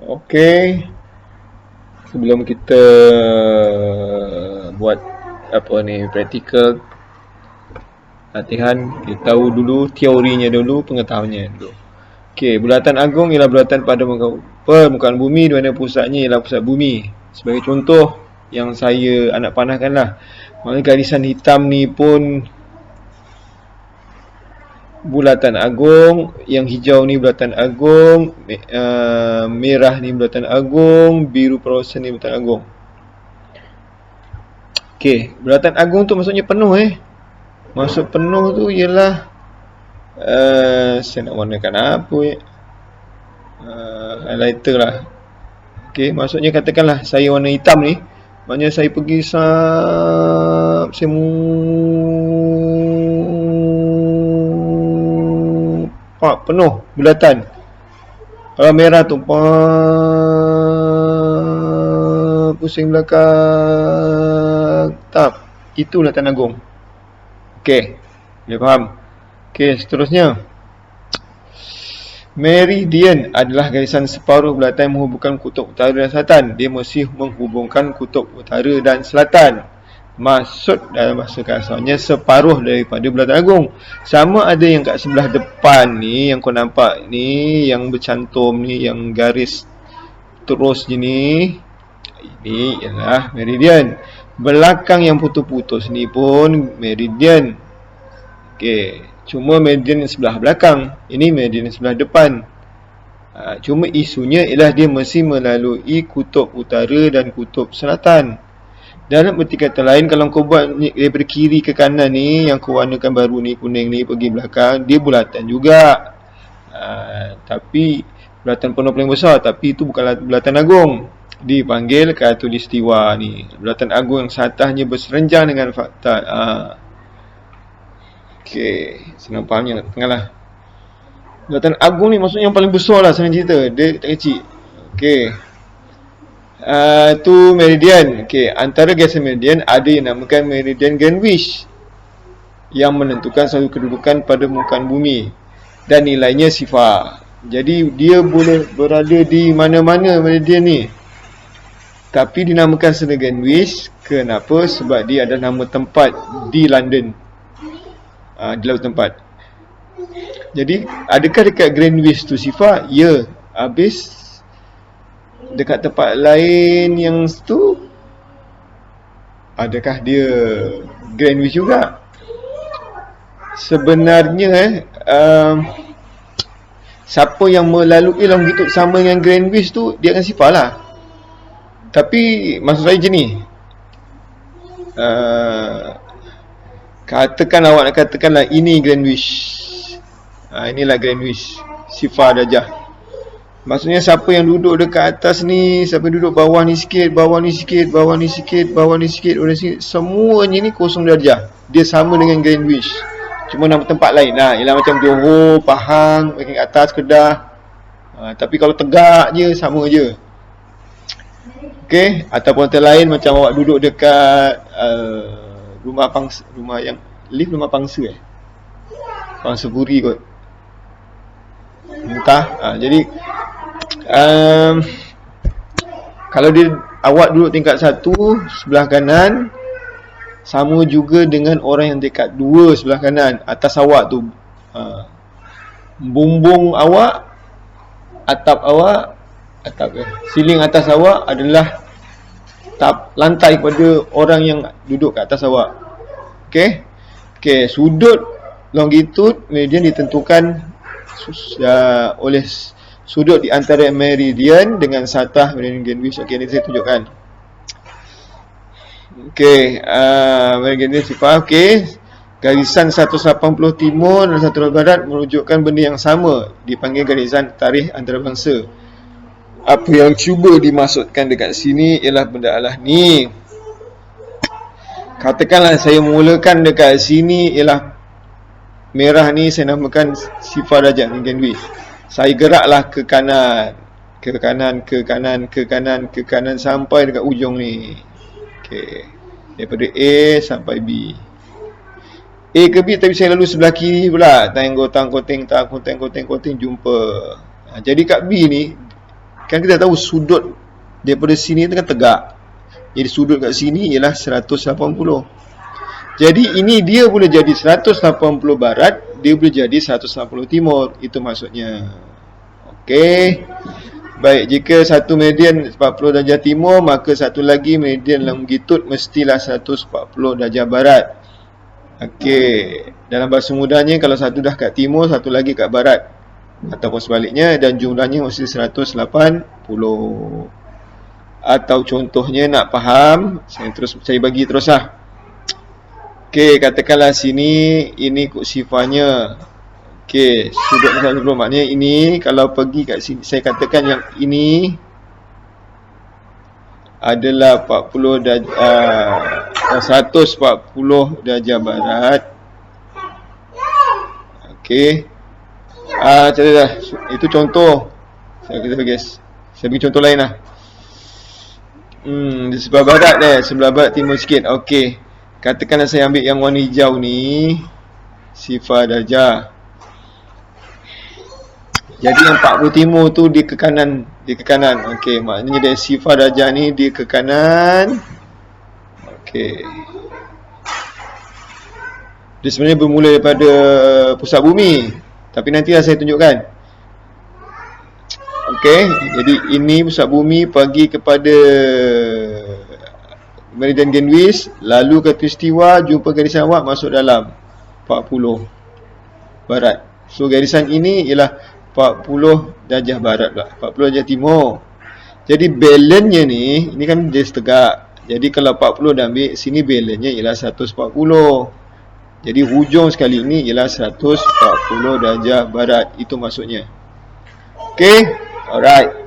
Okey, sebelum kita buat apa ni praktikal latihan, kita tahu dulu teorinya dulu, pengetahuannya dulu. Okey, bulatan agung ialah bulatan pada permukaan bumi di mana pusatnya ialah pusat bumi. Sebagai contoh yang saya anak panahkanlah, maknanya garisan hitam ni pun bulatan agung, yang hijau ni bulatan agung, merah ni bulatan agung, biru perosan ni bulatan agung. Okey, bulatan agung tu maksudnya penuh Maksud penuh tu ialah saya nak warnakan apa highlighter lah. Okey, maksudnya katakanlah saya warna hitam ni, maknanya saya pergi saya penuh bulatan. Kalau merah tu pusing belakang, itu bulatan agung. Okey, boleh faham? Okey, seterusnya, meridian adalah garisan separuh bulatan yang menghubungkan kutub utara dan selatan. Dia mesti menghubungkan kutub utara dan selatan. Maksud dalam bahasa kasarnya separuh daripada bulatan agung. Sama ada yang kat sebelah depan ni, yang kau nampak ni, yang bercantum ni, yang garis terus je ni, ini ialah meridian. Belakang yang putus-putus ni pun meridian. Okey, cuma meridian yang sebelah belakang, ini meridian yang sebelah depan. Cuma isunya ialah dia mesti melalui kutub utara dan kutub selatan. Dalam erti kata lain, kalau kau buat daripada kiri ke kanan ni, yang kau warnakan baru ni, kuning ni, pergi belakang, dia bulatan juga. Tapi bulatan penuh paling besar, tapi itu bukanlah bulatan agung. Dipanggil khatulistiwa ni, bulatan agung yang satahnya berserenjang dengan fakta. Okey, senang fahamnya tengah lah. Bulatan agung ni maksudnya yang paling besar lah, senang cerita. Dia tak kecil. Okey, tu meridian. Okey, antara garisan meridian ada yang namakan meridian Greenwich, yang menentukan satu kedudukan pada permukaan bumi dan nilainya sifar. Jadi dia boleh berada di mana-mana meridian ni, tapi dinamakan sebagai Greenwich. Kenapa? Sebab dia adalah nama tempat di London, di laut tempat. Jadi adakah dekat Greenwich tu sifar? Ya. Habis dekat tempat lain yang tu, adakah dia Greenwich juga? Sebenarnya siapa yang melalui longitud sama dengan Greenwich tu, dia akan sifar lah. Tapi maksud saya je ni, awak nak katakanlah ini Greenwich, inilah Greenwich, sifar darjah. Maksudnya siapa yang duduk dekat atas ni, siapa yang duduk bawah ni sikit, bawah ni sikit, bawah ni sikit, bawah ni sikit, bawah ni sikit, semuanya ni kosong darjah. Dia sama dengan Greenwich, cuma nama tempat lain lah. Ialah macam Johor, Pahang, makin atas Kedah. Tapi kalau tegak je, sama je. Okey, ataupun lain macam awak duduk dekat rumah yang lift rumah pangsa pangsa puri kot. Entah. Jadi kalau awak duduk tingkat 1 sebelah kanan, sama juga dengan orang yang tingkat 2 sebelah kanan atas awak tu. Bumbung awak, siling atas awak adalah lantai kepada orang yang duduk kat atas awak. Okey, sudut longitud meridian ditentukan oleh sudut di antara meridian dengan satah meridian Greenwich. Okey, ini saya tunjukkan. Okey, meridian sifar. Okey, garisan 180 timur dan 180 barat menunjukkan benda yang sama, dipanggil garisan tarikh antarabangsa. Apa yang cuba dimaksudkan dekat sini ialah benda Allah ni. Katakanlah saya mulakan dekat sini ialah merah ni, saya namakan sifar darjah Greenwich. Saya geraklah ke kanan, ke kanan, ke kanan, ke kanan, ke kanan sampai dekat ujung ni. Okey, daripada A sampai B. A ke B, tapi saya lalu sebelah kiri pula. Tang koting jumpa. Jadi kat B ni, Kan kita tahu sudut daripada sini tu kan tegak. Jadi sudut kat sini ialah 180. Jadi ini dia boleh jadi 180 barat, dia boleh jadi 180 timur. Itu maksudnya. Okey. Baik, jika satu meridian 40 darjah timur, maka satu lagi meridian longitude mestilah 140 darjah barat. Okey. Dalam bahasa mudahnya, kalau satu dah kat timur, satu lagi kat barat, ataupun sebaliknya, dan jumlahnya mesti 180. Atau contohnya nak faham, saya bagi terus lah. Okey, katakanlah sini ini sifatnya. Okey, sudut 180, maknanya ini kalau pergi kat sini, saya katakan yang ini adalah 140 darjah barat. Okey. Dah. Itu contoh. Saya bagi contoh lain lah. Di sebelah barat sebelah barat timur sikit. Okey. Katakanlah saya ambil yang warna hijau ni, sifar darjah. Jadi yang 40 timur tu dia ke kanan. Okey, maknanya dari sifar darjah ni dia ke kanan. Okey. Dia sebenarnya bermula daripada pusat bumi, tapi nantilah saya tunjukkan. Okey, jadi ini pusat bumi pergi kepada meridian Greenwich, lalu ke Tuistiwa, jumpa garisan awak, masuk dalam 40 barat. So garisan ini ialah 40 darjah barat pula, 40 darjah timur. Jadi balance-nya ni kan dia setegak. Jadi kalau 40 dah ambil, sini balance-nya ialah 140. Jadi hujung sekali ini ialah 140 darjah barat. Itu maksudnya. Okay, alright.